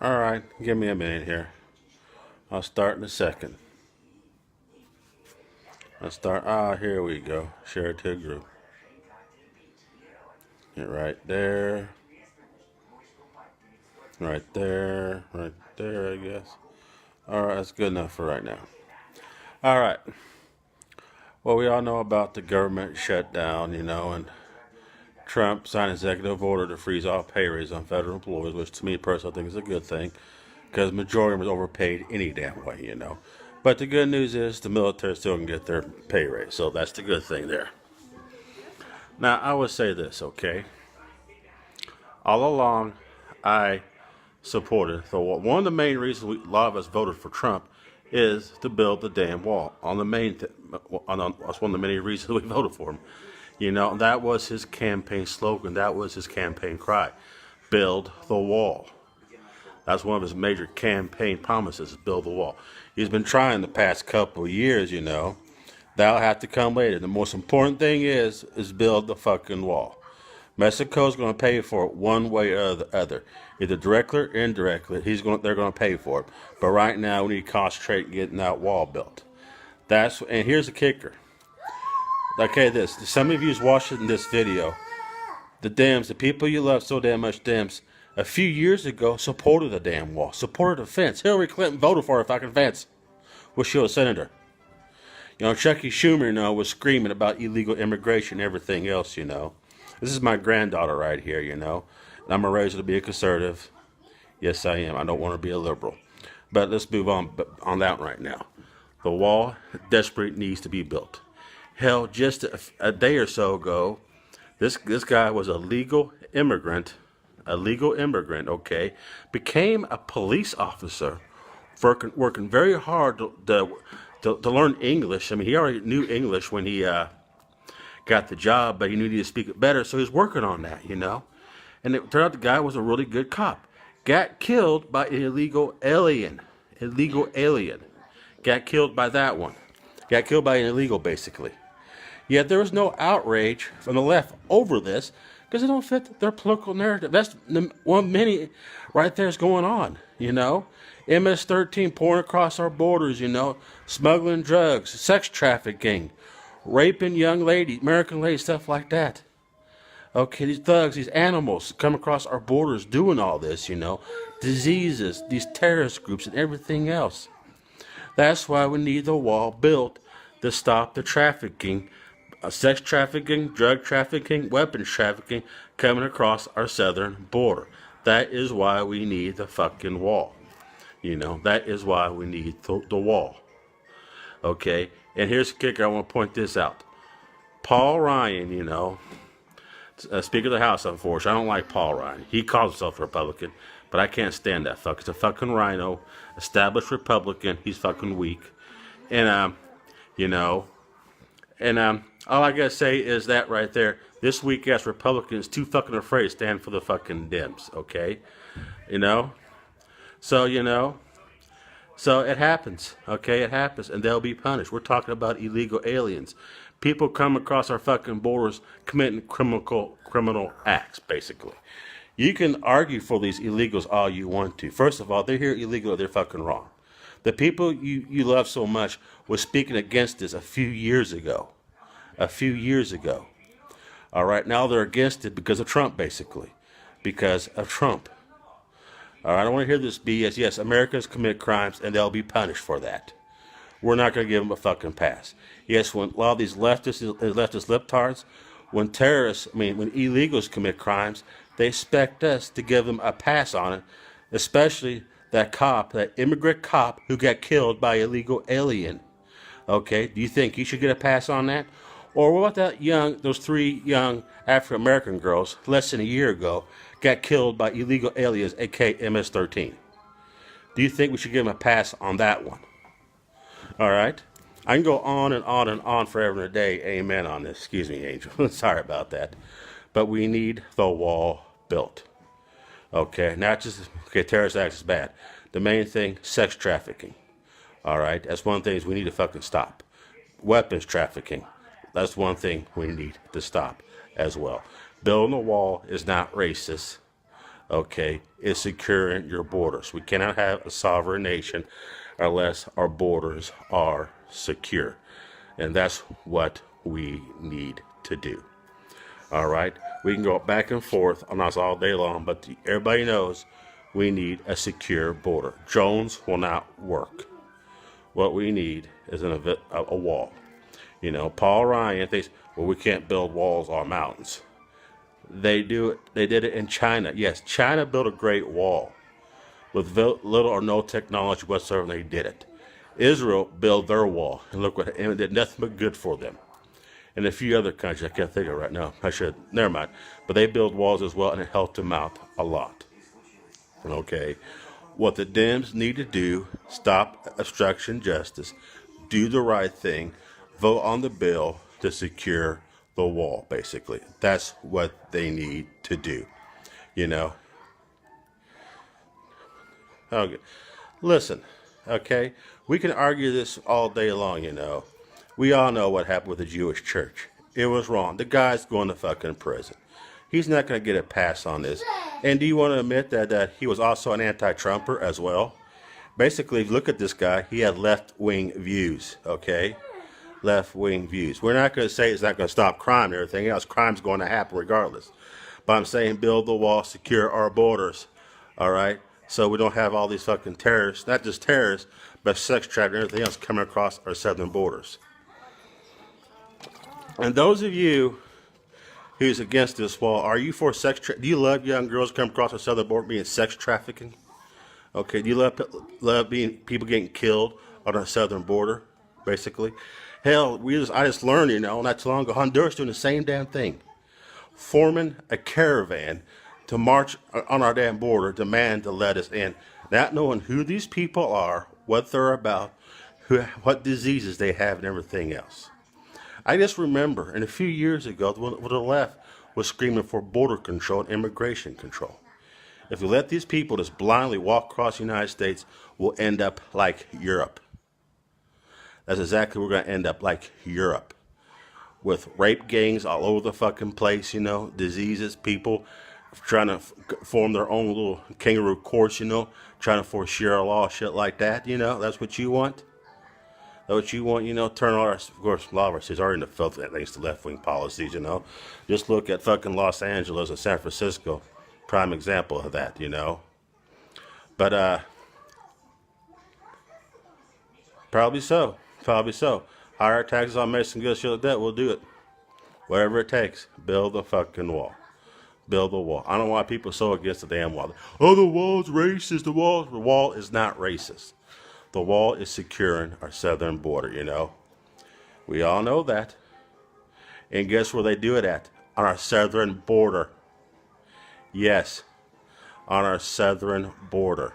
Alright, give me a minute here. I'll start in a second. Here we go. Share to a group. Get right there. Right there. Right there, I guess. Alright, that's good enough for right now. Alright. Well, we all know about the government shutdown, and Trump signed an executive order to freeze all pay raises on federal employees, which to me personally I think is a good thing, because the majority of them is overpaid any damn way, But the good news is the military still can get their pay raise, so that's the good thing there. Now, I would say this, okay? All along, I supported the wall. One of the main reasons a lot of us voted for Trump is to build the damn wall. That's one of the many reasons we voted for him. That was his campaign slogan. That was his campaign cry. Build the wall. That's one of his major campaign promises, is build the wall. He's been trying the past couple of years, That'll have to come later. The most important thing is build the fucking wall. Mexico's going to pay for it one way or the other, either directly or indirectly. They're going to pay for it. But right now, we need to concentrate on getting that wall built. And here's the kicker. Okay, some of you's watching this video. The people you love so damn much, a few years ago supported the damn wall, supported a fence. Hillary Clinton voted for a fucking fence. Was she a senator? Chucky Schumer, was screaming about illegal immigration and everything else, This is my granddaughter right here, And I'm raised to be a conservative. Yes, I am. I don't want to be a liberal. But let's move on that one right now. The wall desperately needs to be built. Hell, just a day or so ago, this guy was a legal immigrant, okay, became a police officer, working very hard to learn English. I mean, he already knew English when he got the job, but he knew he needed to speak it better, so he was working on that, And it turned out the guy was a really good cop. Got killed by an illegal alien. Got killed by that one. Got killed by an illegal, basically. Yet there was no outrage from the left over this because it don't fit their political narrative. That's one many right there is going on, MS-13 pouring across our borders, smuggling drugs, sex trafficking, raping young ladies, American ladies, stuff like that. Okay, these thugs, these animals come across our borders doing all this, diseases, these terrorist groups and everything else. That's why we need the wall built to stop the trafficking, sex trafficking, drug trafficking, weapons trafficking coming across our southern border. That is why we need the fucking wall. That is why we need the wall. Okay, and here's the kicker. I want to point this out. Paul Ryan, Speaker of the House, unfortunately. I don't like Paul Ryan. He calls himself a Republican, but I can't stand that fuck. It's a fucking rhino, established Republican. He's fucking weak. And, all I gotta say is that right there, this weak ass Republican is too fucking afraid to stand for the fucking Dems, okay? So it happens, okay? It happens, and they'll be punished. We're talking about illegal aliens. People come across our fucking borders committing criminal acts, basically. You can argue for these illegals all you want to. First of all, they're here illegally, they're fucking wrong. The people you love so much were speaking against this a few years ago. All right, now they're against it because of Trump, basically. Because of Trump. All right, I don't want to hear this BS. Yes, Americans commit crimes, and they'll be punished for that. We're not going to give them a fucking pass. Yes, when a lot of these leftist libtards, when illegals commit crimes, they expect us to give them a pass on it, especially that immigrant cop who got killed by an illegal alien. Okay, do you think he should get a pass on that? Or what about those 3 young African American girls less than a year ago got killed by illegal aliens, aka MS-13? Do you think we should give them a pass on that one? All right, I can go on and on and on forever and a day. Amen on this. Excuse me, Angel. Sorry about that, but we need the wall built. Okay, terrorist acts is bad. The main thing, sex trafficking. All right, that's one thing we need to fucking stop. Weapons trafficking. That's one thing we need to stop as well. Building a wall is not racist. okay, is securing your borders. We cannot have a sovereign nation unless our borders are secure. And that's what we need to do. All right? We can go back and forth on us all day long, but everybody knows we need a secure border. Drones will not work. What we need is a wall. You know, Paul Ryan thinks, well, we can't build walls on mountains. They do it. They did it in China. Yes, China built a great wall with little or no technology whatsoever. They did it. Israel built their wall, and look what it did nothing but good for them. And a few other countries I can't think of right now. I should. Never mind. But they built walls as well, and it helped them out a lot. Okay. What the Dems need to do: stop obstruction justice, do the right thing, vote on the bill to secure the wall. Basically, that's what they need to do. You know. Okay. Listen. Okay. We can argue this all day long. You know. We all know what happened with the Jewish church. It was wrong. The guy's going to fucking prison. He's not going to get a pass on this. And do you want to admit that he was also an anti-Trumper as well? Basically, if you look at this guy, he had left-wing views, okay? Left-wing views. We're not going to say it's not going to stop crime and everything else. Crime's going to happen regardless. But I'm saying build the wall, secure our borders, all right? So we don't have all these fucking terrorists, not just terrorists, but sex trafficking and everything else coming across our southern borders. And those of you who's against this wall, are you for do you love young girls coming across the southern border being sex trafficking? Okay, do you love being people getting killed on our southern border, basically? Hell, I just learned, you know, not too long ago, Honduras doing the same damn thing. Forming a caravan to march on our damn border, demand to let us in, not knowing who these people are, what they're about, what diseases they have, and everything else. I just remember, and a few years ago, the left was screaming for border control and immigration control. If we let these people just blindly walk across the United States, we'll end up like Europe. That's exactly what we're going to end up like Europe. With rape gangs all over the fucking place, you know, diseases, people trying to form their own little kangaroo courts, you know, trying to force Sharia law, shit like that, you know, that's what you want? What you want, you know, turn all our, of course, a lot of our cities are in the filth thanks to left-wing policies, you know. Just look at fucking Los Angeles and San Francisco, prime example of that, you know. But, probably so, Higher our taxes on medicine, goods, shit like that, we'll do it. Whatever it takes, build the fucking wall. Build the wall. I don't know why people are so against the damn wall. Oh, the wall's racist, the wall is not racist. The wall is securing our southern border, you know. We all know that. And guess where they do it at? On our southern border. Yes, on our southern border.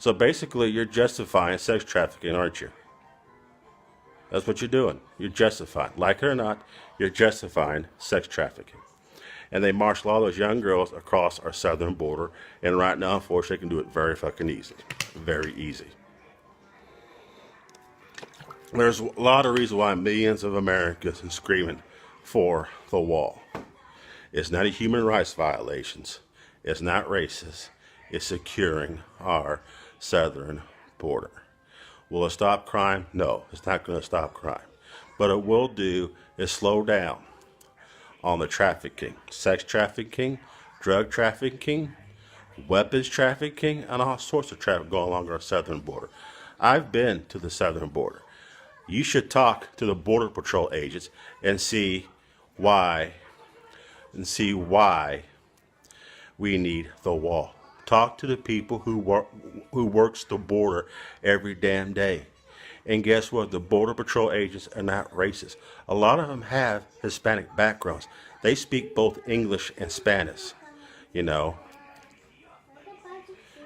So basically, you're justifying sex trafficking, aren't you? That's what you're doing. You're justifying. Like it or not, you're justifying sex trafficking. And they marshal all those young girls across our southern border. And right now, unfortunately, they can do it very fucking easy. Very easy. There's a lot of reasons why millions of Americans are screaming for the wall. It's not a human rights violations. It's not racist. It's securing our southern border. Will it stop crime? No, it's not going to stop crime. But it will do is slow down on the trafficking, sex trafficking, drug trafficking, weapons trafficking, and all sorts of traffic going along our southern border. I've been to the southern border. You should talk to the Border Patrol agents and see why we need the wall. Talk to the people who works the border every damn day. And guess what? The Border Patrol agents are not racist. A lot of them have Hispanic backgrounds. They speak both English and Spanish, you know.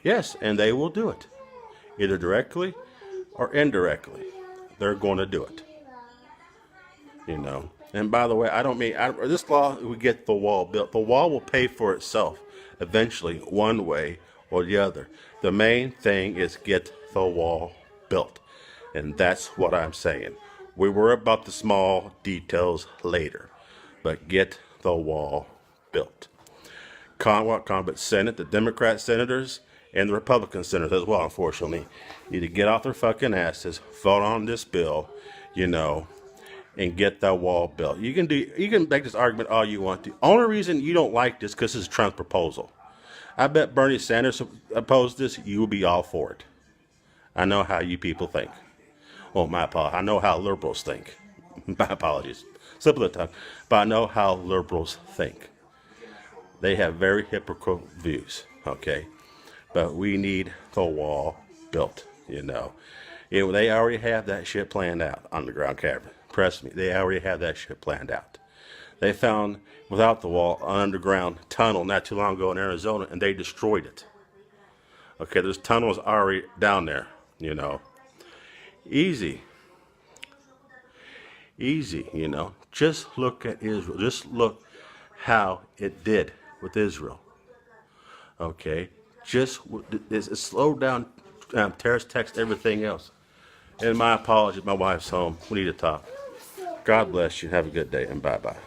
Yes, and they will do it. Either directly or indirectly. They're going to do it. You know. And by the way, I don't mean, this law, we get the wall built. The wall will pay for itself eventually, one way or the other. The main thing is get the wall built. And that's what I'm saying. We worry about the small details later. But get the wall built. But Senate, the Democrat senators and the Republican senators as well, unfortunately, need to get off their fucking asses, vote on this bill, you know, and get that wall built. You can make this argument all you want to. Only reason you don't like this because it's a Trump proposal. I bet Bernie Sanders opposed this, you will be all for it. I know how you people think. Oh, my apologies. I know how liberals think. My apologies. Slip of the tongue. But I know how liberals think. They have very hypocritical views, okay? But we need the wall built, you know. They already have that shit planned out, underground cavern. Trust me, they already have that shit planned out. They found, without the wall, an underground tunnel not too long ago in Arizona, and they destroyed it. Okay, there's tunnels already down there, you know. Easy, you know. Just look at Israel. Just look how it did with Israel. Okay, just it's slowed down terrorist text, everything else. And my apologies, my wife's home. We need to talk. God bless you. Have a good day, and bye-bye.